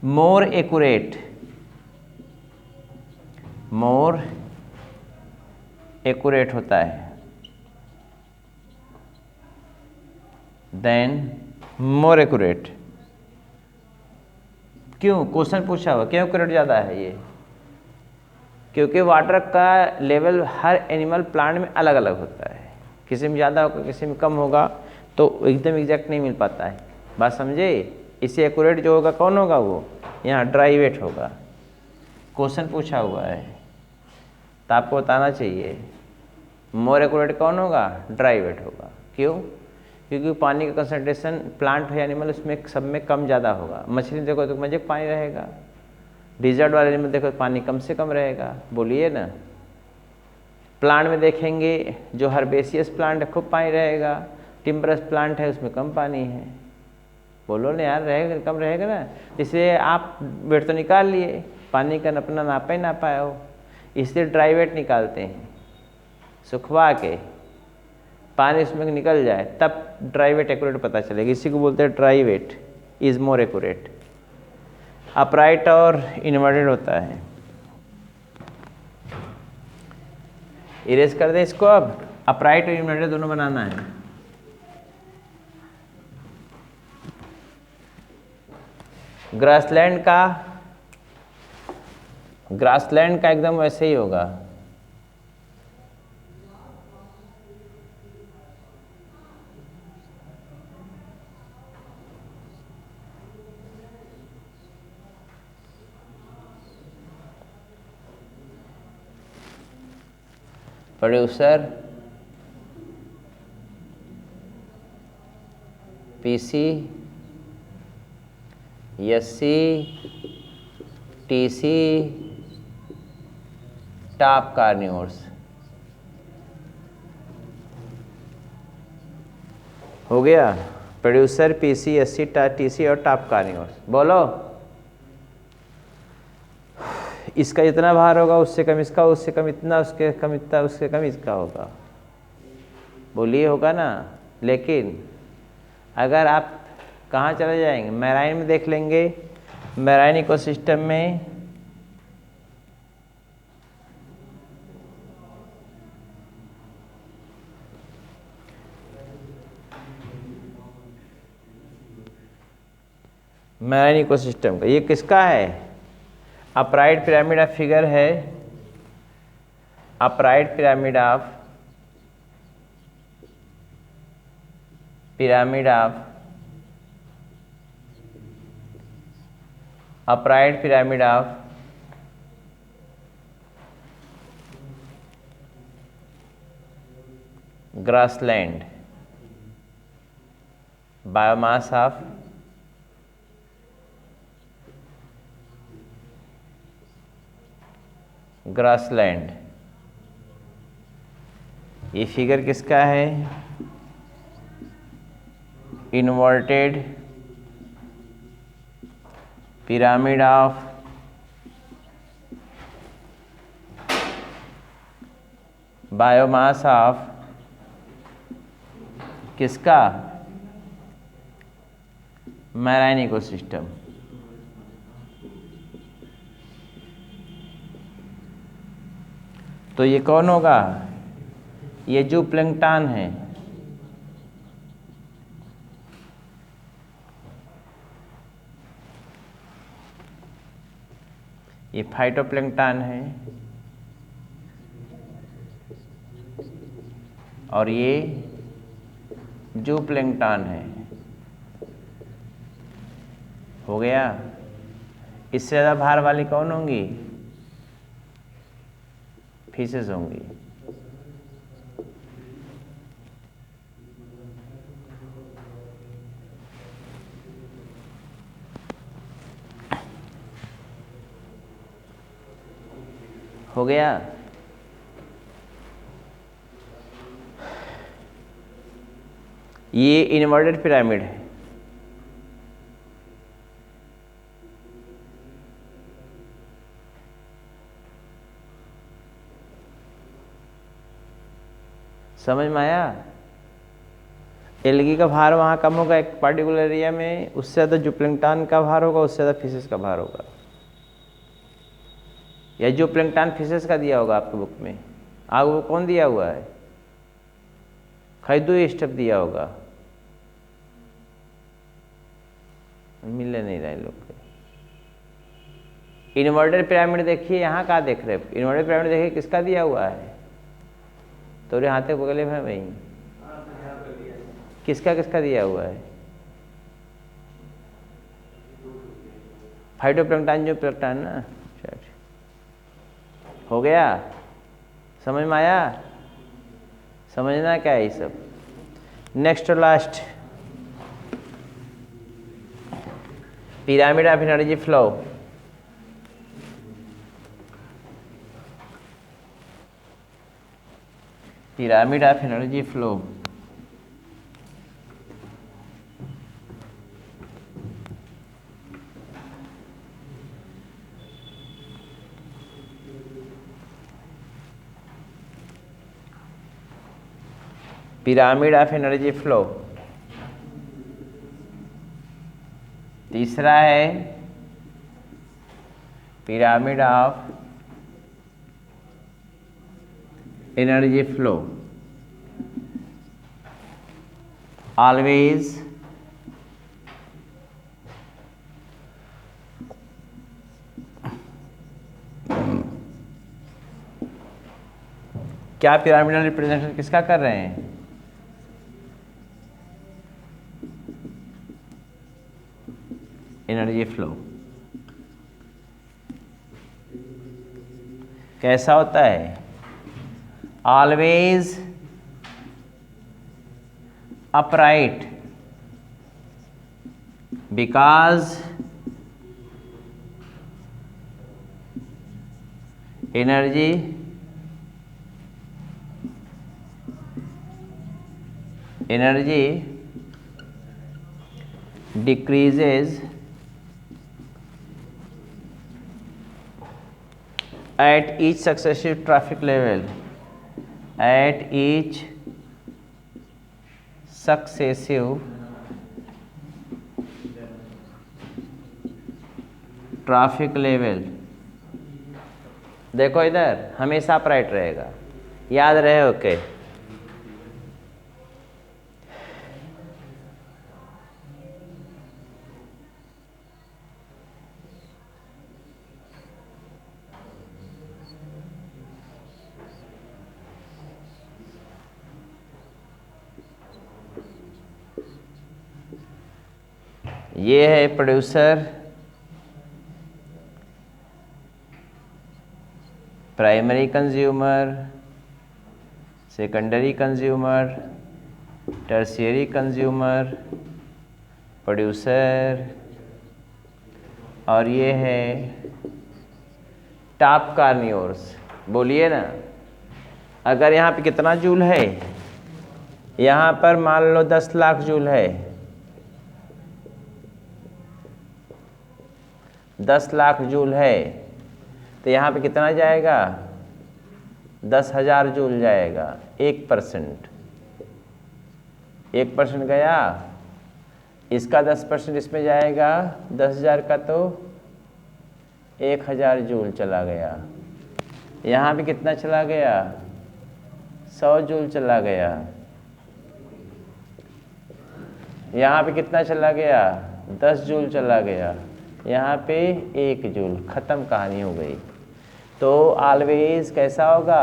more accurate होता है देन मोर एक्यूरेट। क्यों? क्वेश्चन पूछा हुआ, क्यों एक्यूरेट ज़्यादा है? ये क्योंकि वाटर का लेवल हर एनिमल प्लांट में अलग अलग होता है, किसी में ज़्यादा होगा किसी में कम होगा, तो एकदम एग्जैक्ट नहीं मिल पाता है। बात समझे? इससे एक्यूरेट जो होगा कौन होगा? वो यहाँ ड्राई वेट होगा। क्वेश्चन पूछा हुआ है तो आपको बताना चाहिए मोर एक्यूरेट कौन होगा? ड्राई वेट होगा। क्यों? क्योंकि पानी का कंसंट्रेशन प्लांट है एनिमल उसमें सब में कम ज़्यादा होगा। मछली देखो तो मजे पानी रहेगा, डिजर्ट वाले एनिमल देखो तो पानी कम से कम रहेगा। बोलिए ना। प्लांट में देखेंगे जो हर्बेसियस प्लांट है खूब पानी रहेगा, टिम्बरस प्लांट है उसमें कम पानी है। बोलो ना यार, रहेगा कम रहेगा ना। इसलिए आप वेट तो निकाल लिए, पानी का अपना नापा ही ना पाया हो, इसलिए ड्राई वेट निकालते हैं। सुखवा के पानी उसमें निकल जाए तब ड्राई वेट एक्यूरेट पता चलेगा। इसी को बोलते हैं dry weight is more accurate. Upright और इन्वर्टेड होता है। इरेज कर दे इसको। अब अपराइट और इन्वर्टेड दोनों बनाना है। ग्रासलैंड का एकदम वैसे ही होगा। Producer PC SC TC top carnivores हो गया। प्रोड्यूसर पीसी एससी टीसी और टॉप कार्निवोर्स। बोलो इसका इतना भार होगा उससे कम इसका, उससे कम इतना, उसके कम इतना, उससे कम इसका होगा। बोलिए होगा ना। लेकिन अगर आप कहाँ चले जाएंगे, मैराइन में देख लेंगे। मैराइन इकोसिस्टम में मैराइन इकोसिस्टम का ये किसका है? अपराइट पिरामिड ऑफ फिगर है। Upright pyramid of upright pyramid of grassland, biomass of grassland। ये फिगर किसका है? Inverted pyramid of biomass of किसका? Marine ecosystem. तो ये कौन होगा? ये जो प्लैंक्टन है, ये फाइटोप्लैंक्टन है और ये जूप्लैंक्टन है। हो गया। इससे ज़्यादा भार वाली कौन होंगी? फिशेस होंगी। हो गया। ये इन्वर्टेड पिरामिड है। समझ में आया? एल्गी का भार वहाँ कम होगा एक पर्टिकुलर एरिया में, उससे ज़्यादा जूप्लैंक्टन का भार होगा, उससे ज़्यादा फिशेस का भार होगा। या जो प्लैंक्टन फिशेस का दिया होगा आपके बुक में, आगे वो कौन दिया हुआ है? खरीदो ये स्टेप दिया होगा, मिल नहीं रहा है लोग के। इन्वर्टेड पिरामिड देखिए, यहाँ कहाँ देख रहे हैं? इन्वर्टेड पिरामिड देखिए किसका दिया हुआ है? तोरे हाथ तक पकड़े हैं भाई, किसका किसका दिया हुआ है? फाइटोप्लैंक्टन जो प्लैंक्टन ना। हो गया, समझ में आया? समझना क्या है ये सब। नेक्स्ट और last, pyramid of energy flow. Pyramid of energy flow. Pyramid of energy flow. तीसरा है pyramid of energy flow. Always क्या पिरामिडल रिप्रेजेंटेशन किसका कर रहे हैं? Energy flow. कैसा होता है? Always upright because energy decreases at each successive traffic level, at each successive traffic level. देखो इधर हमेशा अपराइट रहेगा, याद रहे। ओके, ये है producer, primary consumer, secondary consumer, tertiary consumer, producer, और ये है टॉप कार्नियोर्स। बोलिए ना, अगर यहाँ पे कितना जूल है? यहाँ पर मान लो 10 लाख जूल है, 10 लाख जूल है, तो यहाँ पे कितना जाएगा? 10,000 जूल जाएगा। 1%, 1% गया, इसका 10% इसमें जाएगा, 10,000 का तो 1,000 जूल चला गया। यहाँ पे कितना चला गया? 100 जूल चला गया। यहाँ पे कितना चला गया? 10 जूल चला गया। यहाँ पे 1 जूल। ख़त्म, कहानी हो गई। तो ऑलवेज कैसा होगा?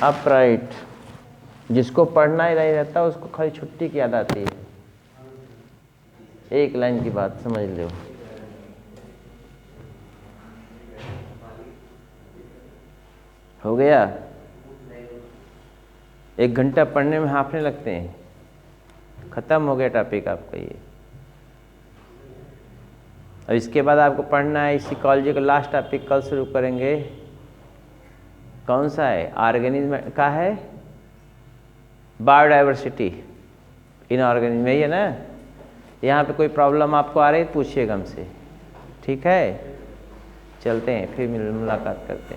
अपराइट। जिसको पढ़ना ही नहीं रहता उसको खाली छुट्टी की याद आती है। एक लाइन की बात समझ लो। हो गया? 1 घंटा पढ़ने में हाँफने लगते हैं। ख़त्म हो गया टॉपिक आपका ये। और इसके बाद आपको पढ़ना है इकोलॉजी का लास्ट टॉपिक, कल शुरू करेंगे। कौन सा है? ऑर्गेनिज्म का है, बायोडाइवर्सिटी इन ऑर्गेनिज्म में ही है ना। यहाँ पे कोई प्रॉब्लम आपको आ रही है पूछिएगा हमसे, ठीक है? चलते हैं, फिर मुलाकात करते हैं।